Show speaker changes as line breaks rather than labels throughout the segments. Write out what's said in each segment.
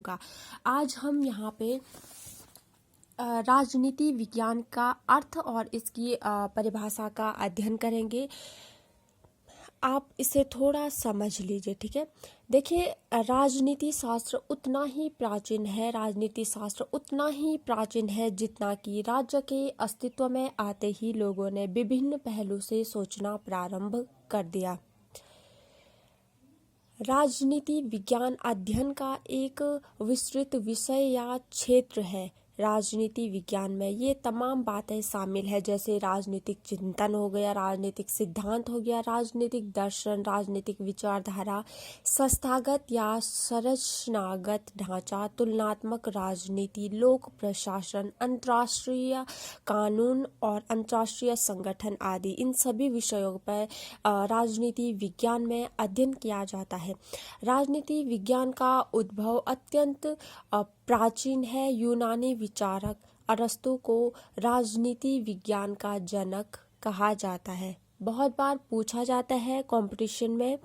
होगा। आज हम यहाँ पे राजनीति विज्ञान का अर्थ और इसकी परिभाषा का अध्ययन करेंगे। आप इसे थोड़ा समझ लीजिए, ठीक है। देखिए, राजनीति शास्त्र उतना ही प्राचीन है जितना कि राज्य के अस्तित्व में आते ही लोगों ने विभिन्न पहलू से सोचना प्रारंभ कर दिया। राजनीति विज्ञान अध्ययन का एक विस्तृत विषय या क्षेत्र है। राजनीति विज्ञान में ये तमाम बातें शामिल है, जैसे राजनीतिक चिंतन हो गया, राजनीतिक सिद्धांत हो गया, राजनीतिक दर्शन, राजनीतिक विचारधारा, संस्थागत या संरचनागत ढांचा, तुलनात्मक राजनीति, लोक प्रशासन, अंतर्राष्ट्रीय कानून और अंतर्राष्ट्रीय संगठन आदि। इन सभी विषयों पर राजनीति विज्ञान में अध्ययन किया जाता है। राजनीति विज्ञान का उद्भव अत्यंत प्राचीन है। यूनानी विचारक अरस्तु को राजनीति विज्ञान का जनक कहा जाता है। बहुत बार पूछा जाता है कंपटीशन में,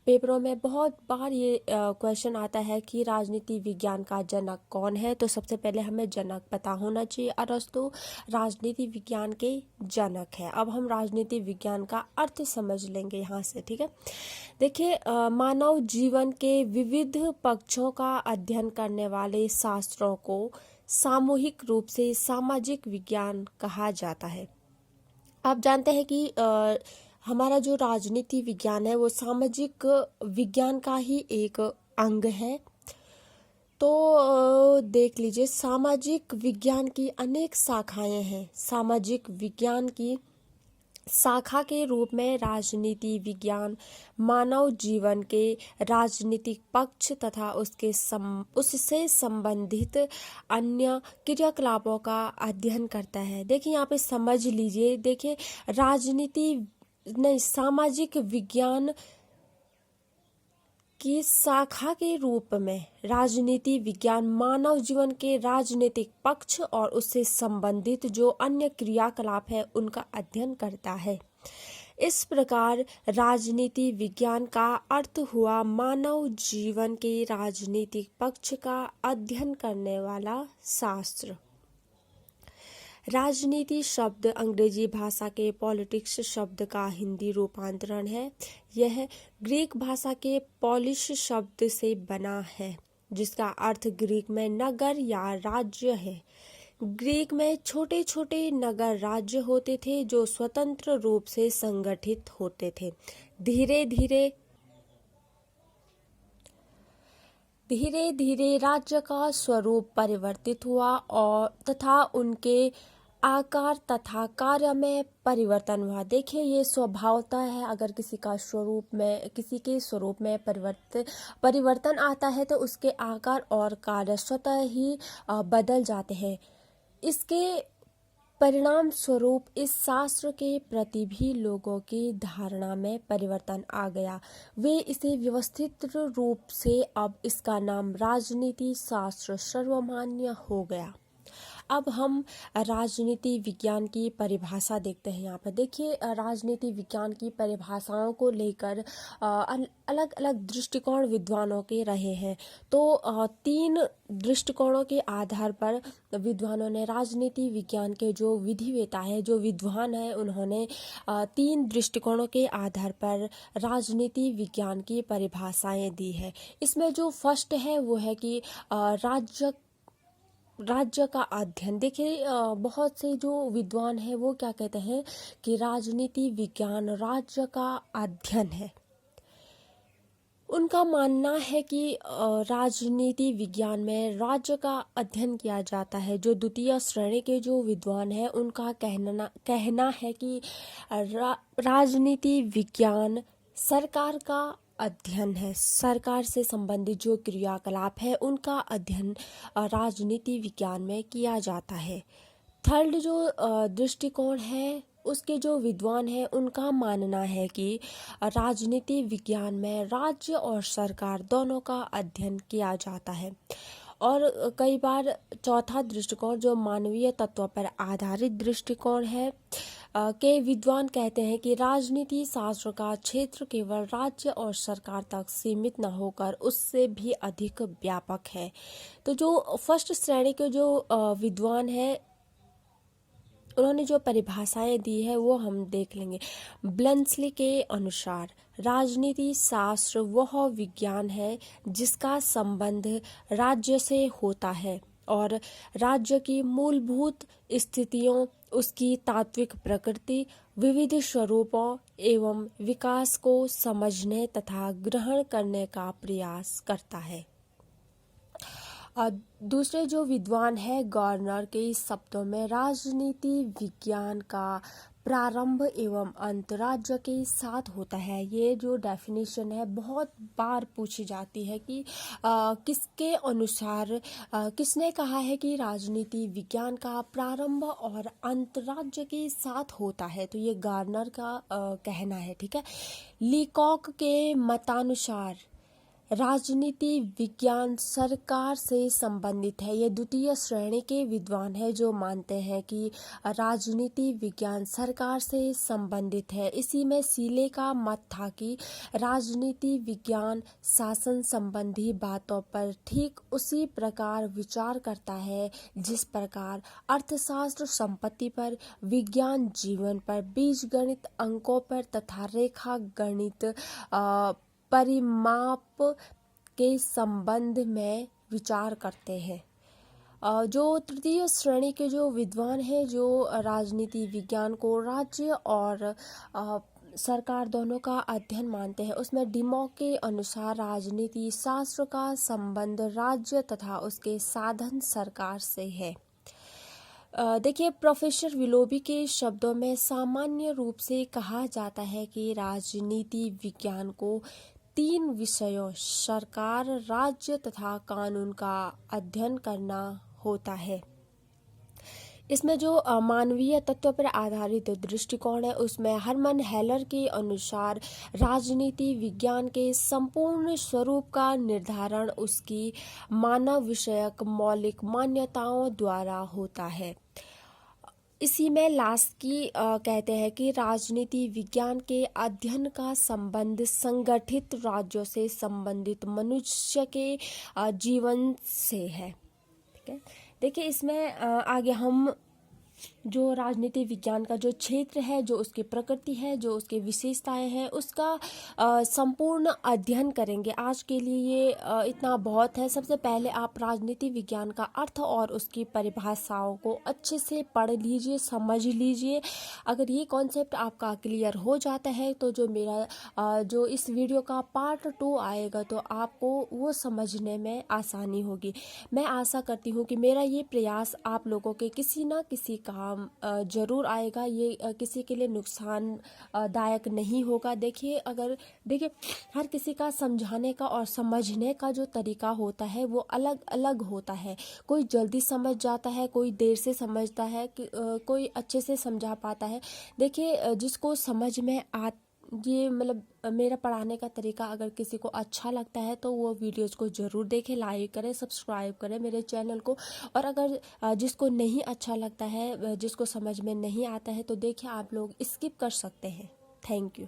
पेपरों में बहुत बार ये क्वेश्चन आता है कि राजनीति विज्ञान का जनक कौन है। तो सबसे पहले हमें जनक पता होना चाहिए। अरस्तु राजनीति विज्ञान के जनक है। अब हम राजनीति विज्ञान का अर्थ समझ लेंगे यहाँ से, ठीक है। देखिए, मानव जीवन के विविध पक्षों का अध्ययन करने वाले शास्त्रों को सामूहिक रूप से सामाजिक विज्ञान कहा जाता है। आप जानते हैं कि हमारा जो राजनीति विज्ञान है वो सामाजिक विज्ञान का ही एक अंग है। तो देख लीजिए, सामाजिक विज्ञान की अनेक शाखाएं हैं। सामाजिक विज्ञान की शाखा के रूप में राजनीति विज्ञान मानव जीवन के राजनीतिक पक्ष तथा उससे संबंधित अन्य क्रियाकलापों का अध्ययन करता है। देखिए, यहाँ पे समझ लीजिए, देखिए सामाजिक विज्ञान की शाखा के रूप में राजनीति विज्ञान मानव जीवन के राजनीतिक पक्ष और उससे संबंधित जो अन्य क्रियाकलाप है उनका अध्ययन करता है। इस प्रकार राजनीति विज्ञान का अर्थ हुआ मानव जीवन के राजनीतिक पक्ष का अध्ययन करने वाला शास्त्र। राजनीति शब्द अंग्रेजी भाषा के पॉलिटिक्स शब्द का हिंदी रूपांतरण है। यह ग्रीक भाषा के पॉलिश शब्द से बना है, जिसका अर्थ ग्रीक में नगर या राज्य है। ग्रीक में छोटे छोटे नगर राज्य होते थे जो स्वतंत्र रूप से संगठित होते थे। धीरे धीरे राज्य का स्वरूप परिवर्तित हुआ और तथा उनके आकार तथा कार्य में परिवर्तन हुआ। देखिए, ये स्वभावतः है, अगर किसी के स्वरूप में परिवर्तन आता है तो उसके आकार और कार्य स्वतः ही बदल जाते हैं। इसके परिणाम स्वरूप इस शास्त्र के प्रति भी लोगों की धारणा में परिवर्तन आ गया। वे इसे व्यवस्थित रूप से अब इसका नाम राजनीति शास्त्र सर्वमान्य हो गया। अब हम राजनीति विज्ञान की परिभाषा देखते हैं। यहाँ पर देखिए, राजनीति विज्ञान की परिभाषाओं को लेकर अलग अलग दृष्टिकोण विद्वानों के रहे हैं। तो 3 दृष्टिकोणों के आधार पर विद्वानों ने राजनीति विज्ञान के जो विधिवेता है, जो विद्वान है, उन्होंने 3 दृष्टिकोणों के आधार पर राजनीति विज्ञान की परिभाषाएं दी है। इसमें जो फर्स्ट है वो है कि राज्य का अध्ययन। देखिए, बहुत से जो विद्वान हैं वो क्या कहते हैं कि राजनीति विज्ञान राज्य का अध्ययन है। उनका मानना है कि राजनीति विज्ञान में राज्य का अध्ययन किया जाता है। जो द्वितीय श्रेणी के जो विद्वान हैं उनका कहना है कि राजनीति विज्ञान सरकार का अध्ययन है। सरकार से संबंधित जो क्रियाकलाप है उनका अध्ययन राजनीति विज्ञान में किया जाता है। थर्ड जो दृष्टिकोण है उसके जो विद्वान हैं उनका मानना है कि राजनीति विज्ञान में राज्य और सरकार दोनों का अध्ययन किया जाता है। और कई बार चौथा दृष्टिकोण जो मानवीय तत्वों पर आधारित दृष्टिकोण है, के विद्वान कहते हैं कि राजनीति शास्त्र का क्षेत्र केवल राज्य और सरकार तक सीमित न होकर उससे भी अधिक व्यापक है। तो जो फर्स्ट श्रेणी के जो विद्वान है, उन्होंने जो परिभाषाएं दी है वो हम देख लेंगे। ब्लंसली के अनुसार राजनीति शास्त्र वह विज्ञान है जिसका संबंध राज्य से होता है और राज्य की मूलभूत स्थितियों, उसकी तात्विक प्रकृति, विविध स्वरूपों एवं विकास को समझने तथा ग्रहण करने का प्रयास करता है। दूसरे जो विद्वान है गवर्नर के शब्दों में राजनीति विज्ञान का प्रारंभ एवं अंत राज्य के साथ होता है। ये जो डेफिनेशन है बहुत बार पूछी जाती है कि किसके अनुसार किसने कहा है कि राजनीति विज्ञान का प्रारंभ और अंत राज्य के साथ होता है। तो ये गार्नर का कहना है, ठीक है। लीकॉक के मतानुसार राजनीति विज्ञान सरकार से संबंधित है। ये द्वितीय श्रेणी के विद्वान है जो मानते हैं कि राजनीति विज्ञान सरकार से संबंधित है। इसी में सीले का मत था कि राजनीति विज्ञान शासन संबंधी बातों पर ठीक उसी प्रकार विचार करता है जिस प्रकार अर्थशास्त्र संपत्ति पर, विज्ञान जीवन पर, बीजगणित अंकों पर तथा रेखा गणित परिमाप के संबंध में विचार करते हैं। जो तृतीय श्रेणी के जो विद्वान हैं जो राजनीति विज्ञान को राज्य और सरकार दोनों का अध्ययन मानते हैं, उसमें डिमॉक के अनुसार राजनीति शास्त्र का संबंध राज्य तथा उसके साधन सरकार से है। देखिए, प्रोफेसर विलोबी के शब्दों में सामान्य रूप से कहा जाता है कि राजनीति विज्ञान को 3 विषयों सरकार, राज्य तथा कानून का अध्ययन करना होता है। इसमें जो मानवीय तत्व पर आधारित दृष्टिकोण है उसमें हरमन हेलर के अनुसार राजनीति विज्ञान के संपूर्ण स्वरूप का निर्धारण उसकी मानव विषयक मौलिक मान्यताओं द्वारा होता है। इसी में लास्की कहते हैं कि राजनीति विज्ञान के अध्ययन का संबंध संगठित राज्यों से संबंधित मनुष्य के जीवन से है, ठीक है। देखिए, इसमें आगे हम जो राजनीति विज्ञान का जो क्षेत्र है, जो उसकी प्रकृति है, जो उसकी विशेषताएं हैं, उसका संपूर्ण अध्ययन करेंगे। आज के लिए ये इतना बहुत है। सबसे पहले आप राजनीति विज्ञान का अर्थ और उसकी परिभाषाओं को अच्छे से पढ़ लीजिए, समझ लीजिए। अगर ये कॉन्सेप्ट आपका क्लियर हो जाता है तो जो मेरा जो इस वीडियो का पार्ट 2 आएगा तो आपको वो समझने में आसानी होगी। मैं आशा करती हूँ कि मेरा ये प्रयास आप लोगों के किसी न किसी काम जरूर आएगा। ये किसी के लिए नुकसान दायक नहीं होगा। देखिए, हर किसी का समझाने का और समझने का जो तरीका होता है वो अलग अलग होता है। कोई जल्दी समझ जाता है, कोई देर से समझता है, कोई अच्छे से समझा पाता है। देखिए, जिसको समझ में ये मतलब मेरा पढ़ाने का तरीका अगर किसी को अच्छा लगता है तो वो वीडियोस को ज़रूर देखें, लाइक करें, सब्सक्राइब करें मेरे चैनल को। और अगर जिसको नहीं अच्छा लगता है, जिसको समझ में नहीं आता है, तो देखिए आप लोग स्किप कर सकते हैं। Thank you.